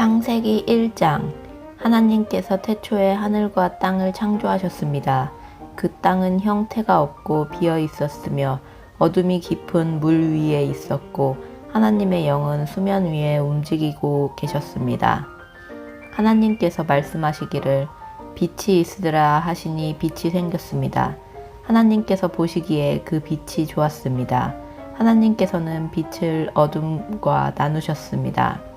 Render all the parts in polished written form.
창세기 1장. 하나님께서 태초에 하늘과 땅을 창조하셨습니다. 그 땅은 형태가 없고 비어 있었으며 어둠이 깊은 물 위에 있었고 하나님의 영은 수면 위에 움직이고 계셨습니다. 하나님께서 말씀하시기를 빛이 있으라 하시니 빛이 생겼습니다. 하나님께서 보시기에 그 빛이 좋았습니다. 하나님께서는 빛을 어둠과 나누셨습니다.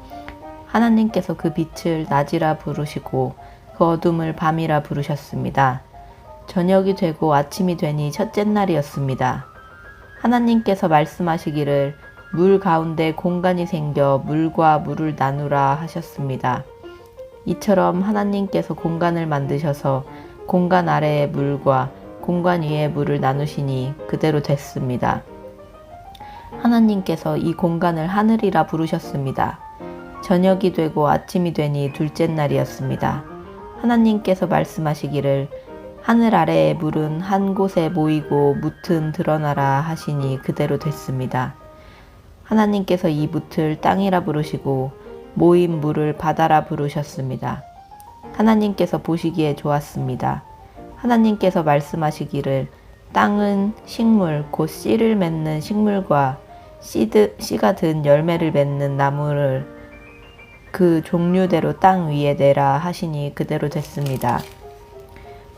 하나님께서 그 빛을 낮이라 부르시고 그 어둠을 밤이라 부르셨습니다. 저녁이 되고 아침이 되니 첫째 날이었습니다. 하나님께서 말씀하시기를 물 가운데 공간이 생겨 물과 물을 나누라 하셨습니다. 이처럼 하나님께서 공간을 만드셔서 공간 아래의 물과 공간 위의 물을 나누시니 그대로 됐습니다. 하나님께서 이 공간을 하늘이라 부르셨습니다. 저녁이 되고 아침이 되니 둘째 날이었습니다. 하나님께서 말씀하시기를 하늘 아래의 물은 한 곳에 모이고 뭇은 드러나라 하시니 그대로 됐습니다. 하나님께서 이 뭇을 땅이라 부르시고 모인 물을 바다라 부르셨습니다. 하나님께서 보시기에 좋았습니다. 하나님께서 말씀하시기를 땅은 식물 곧 씨를 맺는 식물과 씨가 든 열매를 맺는 나무를 그 종류대로 땅 위에 내라 하시니 그대로 됐습니다.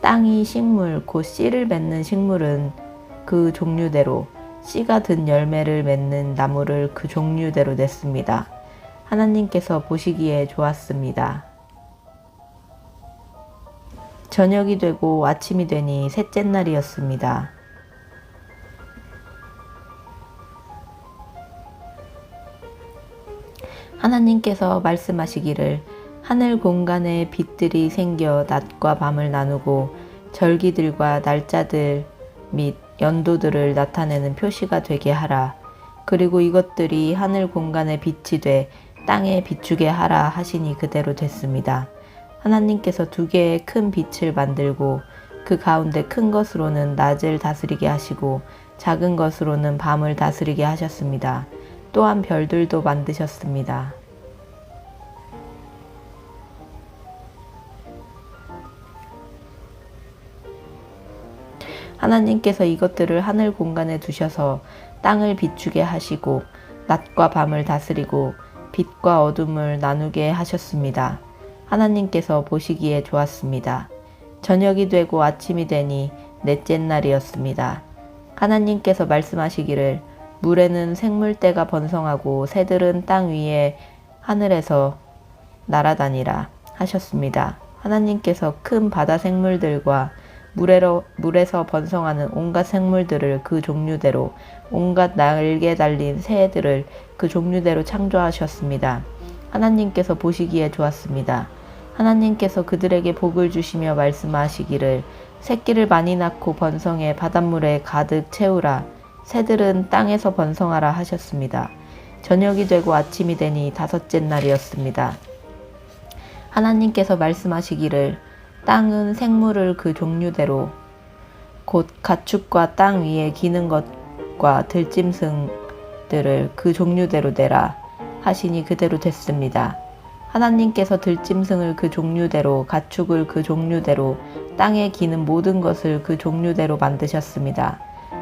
땅이 식물 곧 씨를 맺는 식물은 그 종류대로 씨가 든 열매를 맺는 나무를 그 종류대로 냈습니다. 하나님께서 보시기에 좋았습니다. 저녁이 되고 아침이 되니 셋째 날이었습니다. 하나님께서 말씀하시기를 하늘 공간에 빛들이 생겨 낮과 밤을 나누고 절기들과 날짜들 및 연도들을 나타내는 표시가 되게 하라. 그리고 이것들이 하늘 공간에 빛이 돼 땅에 비추게 하라 하시니 그대로 됐습니다. 하나님께서 두 개의 큰 빛을 만들고 그 가운데 큰 것으로는 낮을 다스리게 하시고 작은 것으로는 밤을 다스리게 하셨습니다. 또한 별들도 만드셨습니다. 하나님께서 이것들을 하늘 공간에 두셔서 땅을 비추게 하시고 낮과 밤을 다스리고 빛과 어둠을 나누게 하셨습니다. 하나님께서 보시기에 좋았습니다. 저녁이 되고 아침이 되니 넷째 날이었습니다. 하나님께서 말씀하시기를 물에는 생물떼가 번성하고 새들은 땅 위에 하늘에서 날아다니라 하셨습니다. 하나님께서 큰 바다 생물들과 물에서 번성하는 온갖 생물들을 그 종류대로 온갖 날개 달린 새들을 그 종류대로 창조하셨습니다. 하나님께서 보시기에 좋았습니다. 하나님께서 그들에게 복을 주시며 말씀하시기를 새끼를 많이 낳고 번성해 바닷물에 가득 채우라. 새들은 땅에서 번성하라 하셨습니다. 저녁이 되고 아침이 되니 다섯째 날이었습니다. 하나님께서 말씀하시기를 땅은 생물을 그 종류대로 곧 가축과 땅 위에 기는 것과 들짐승들을 그 종류대로 내라 하시니 그대로 됐습니다. 하나님께서 들짐승을 그 종류대로 가축을 그 종류대로 땅에 기는 모든 것을 그 종류대로 만드셨습니다.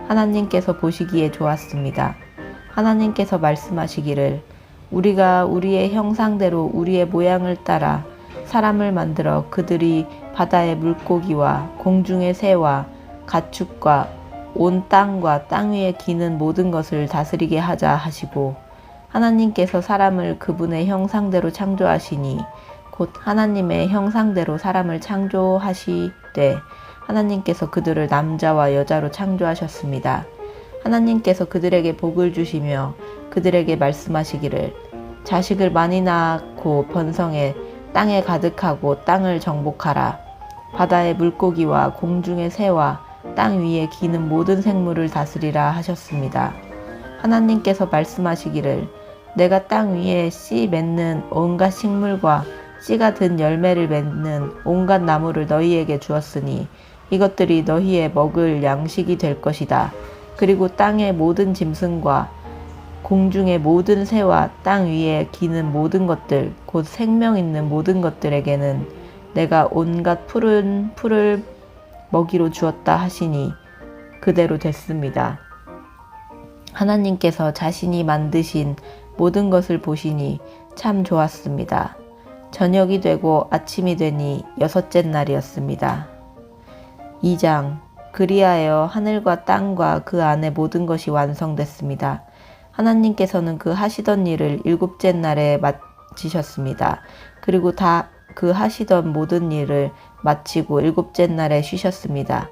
하나님께서 보시기에 좋았습니다. 하나님께서 말씀하시기를 우리가 우리의 형상대로 우리의 모양을 따라 사람을 만들어 그들이 바다의 물고기와 공중의 새와 가축과 온 땅과 땅 위에 기는 모든 것을 다스리게 하자 하시고 하나님께서 사람을 그분의 형상대로 창조하시니 곧 하나님의 형상대로 사람을 창조하시되 하나님께서 그들을 남자와 여자로 창조하셨습니다. 하나님께서 그들에게 복을 주시며 그들에게 말씀하시기를 자식을 많이 낳고 번성해 땅에 가득하고 땅을 정복하라. 바다의 물고기와 공중의 새와 땅 위에 기는 모든 생물을 다스리라 하셨습니다. 하나님께서 말씀하시기를 내가 땅 위에 씨 맺는 온갖 식물과 씨가 든 열매를 맺는 온갖 나무를 너희에게 주었으니 이것들이 너희의 먹을 양식이 될 것이다. 그리고 땅의 모든 짐승과 공중의 모든 새와 땅 위에 기는 모든 것들, 곧 생명 있는 모든 것들에게는 내가 온갖 푸른 풀을 먹이로 주었다 하시니 그대로 됐습니다. 하나님께서 자신이 만드신 모든 것을 보시니 참 좋았습니다. 저녁이 되고 아침이 되니 여섯째 날이었습니다. 2장. 그리하여 하늘과 땅과 그 안에 모든 것이 완성됐습니다. 하나님께서는 그 하시던 일을 일곱째 날에 마치셨습니다. 그리고 다 그 하시던 모든 일을 마치고 일곱째 날에 쉬셨습니다.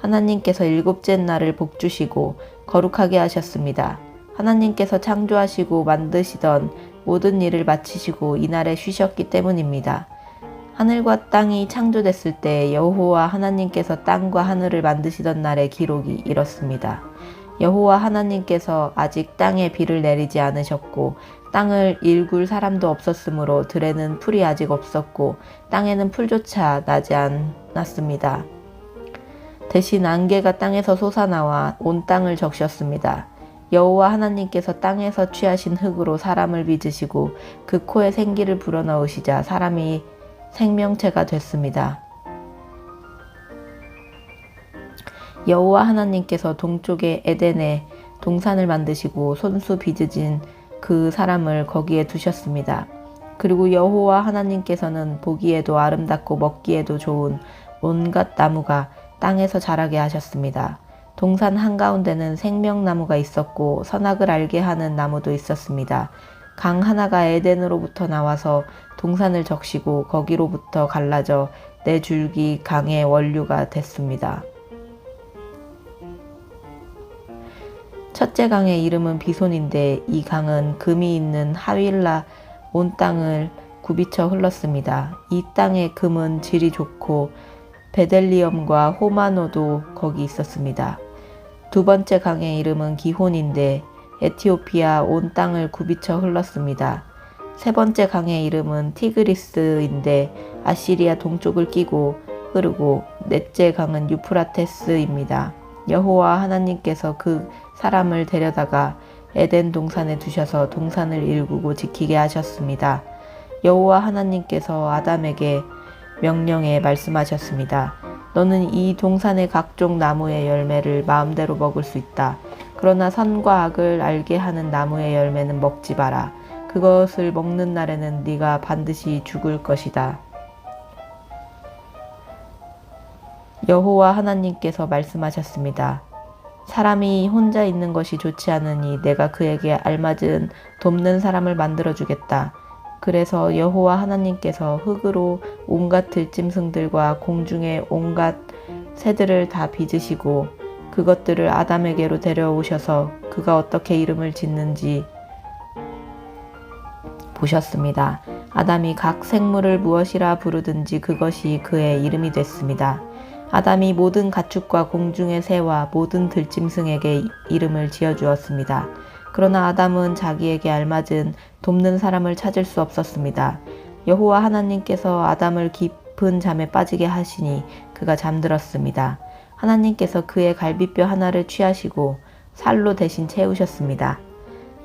하나님께서 일곱째 날을 복주시고 거룩하게 하셨습니다. 하나님께서 창조하시고 만드시던 모든 일을 마치시고 이날에 쉬셨기 때문입니다. 하늘과 땅이 창조됐을 때 여호와 하나님께서 땅과 하늘을 만드시던 날의 기록이 이렇습니다. 여호와 하나님께서 아직 땅에 비를 내리지 않으셨고 땅을 일굴 사람도 없었으므로 들에는 풀이 아직 없었고 땅에는 풀조차 나지 않았습니다. 대신 안개가 땅에서 솟아나와 온 땅을 적셨습니다. 여호와 하나님께서 땅에서 취하신 흙으로 사람을 빚으시고 그 코에 생기를 불어넣으시자 사람이 생명체가 됐습니다. 여호와 하나님께서 동쪽의 에덴에 동산을 만드시고 손수 빚으신 그 사람을 거기에 두셨습니다. 그리고 여호와 하나님께서는 보기에도 아름답고 먹기에도 좋은 온갖 나무가 땅에서 자라게 하셨습니다. 동산 한가운데는 생명나무가 있었고 선악을 알게 하는 나무도 있었습니다. 강 하나가 에덴으로부터 나와서 동산을 적시고 거기로부터 갈라져 네 줄기 강의 원류가 됐습니다. 첫째 강의 이름은 비손인데 이 강은 금이 있는 하윌라 온 땅을 굽이쳐 흘렀습니다. 이 땅의 금은 질이 좋고 베델리엄과 호마노도 거기 있었습니다. 두 번째 강의 이름은 기혼인데 에티오피아 온 땅을 굽이쳐 흘렀습니다. 세 번째 강의 이름은 티그리스인데 아시리아 동쪽을 끼고 흐르고 넷째 강은 유프라테스입니다. 여호와 하나님께서 그 사람을 데려다가 에덴 동산에 두셔서 동산을 일구고 지키게 하셨습니다. 여호와 하나님께서 아담에게 명령해 말씀하셨습니다. 너는 이 동산의 각종 나무의 열매를 마음대로 먹을 수 있다. 그러나 선과 악을 알게 하는 나무의 열매는 먹지 마라. 그것을 먹는 날에는 네가 반드시 죽을 것이다. 여호와 하나님께서 말씀하셨습니다. 사람이 혼자 있는 것이 좋지 않으니 내가 그에게 알맞은 돕는 사람을 만들어 주겠다. 그래서 여호와 하나님께서 흙으로 온갖 들짐승들과 공중의 온갖 새들을 다 빚으시고 그것들을 아담에게로 데려오셔서 그가 어떻게 이름을 짓는지 보셨습니다. 아담이 각 생물을 무엇이라 부르든지 그것이 그의 이름이 됐습니다. 아담이 모든 가축과 공중의 새와 모든 들짐승에게 이름을 지어주었습니다. 그러나 아담은 자기에게 알맞은 돕는 사람을 찾을 수 없었습니다. 여호와 하나님께서 아담을 깊은 잠에 빠지게 하시니 그가 잠들었습니다. 하나님께서 그의 갈비뼈 하나를 취하시고 살로 대신 채우셨습니다.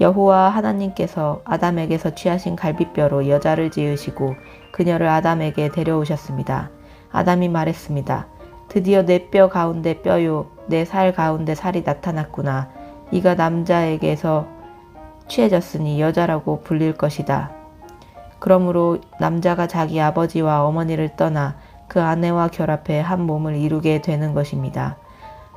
여호와 하나님께서 아담에게서 취하신 갈비뼈로 여자를 지으시고 그녀를 아담에게 데려오셨습니다. 아담이 말했습니다. 드디어 내 뼈 가운데 뼈요 내 살 가운데 살이 나타났구나. 이가 남자에게서 취해졌으니 여자라고 불릴 것이다. 그러므로 남자가 자기 아버지와 어머니를 떠나 그 아내와 결합해 한 몸을 이루게 되는 것입니다.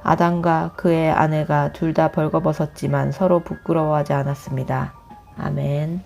아담과 그의 아내가 둘 다 벌거벗었지만 서로 부끄러워하지 않았습니다. 아멘.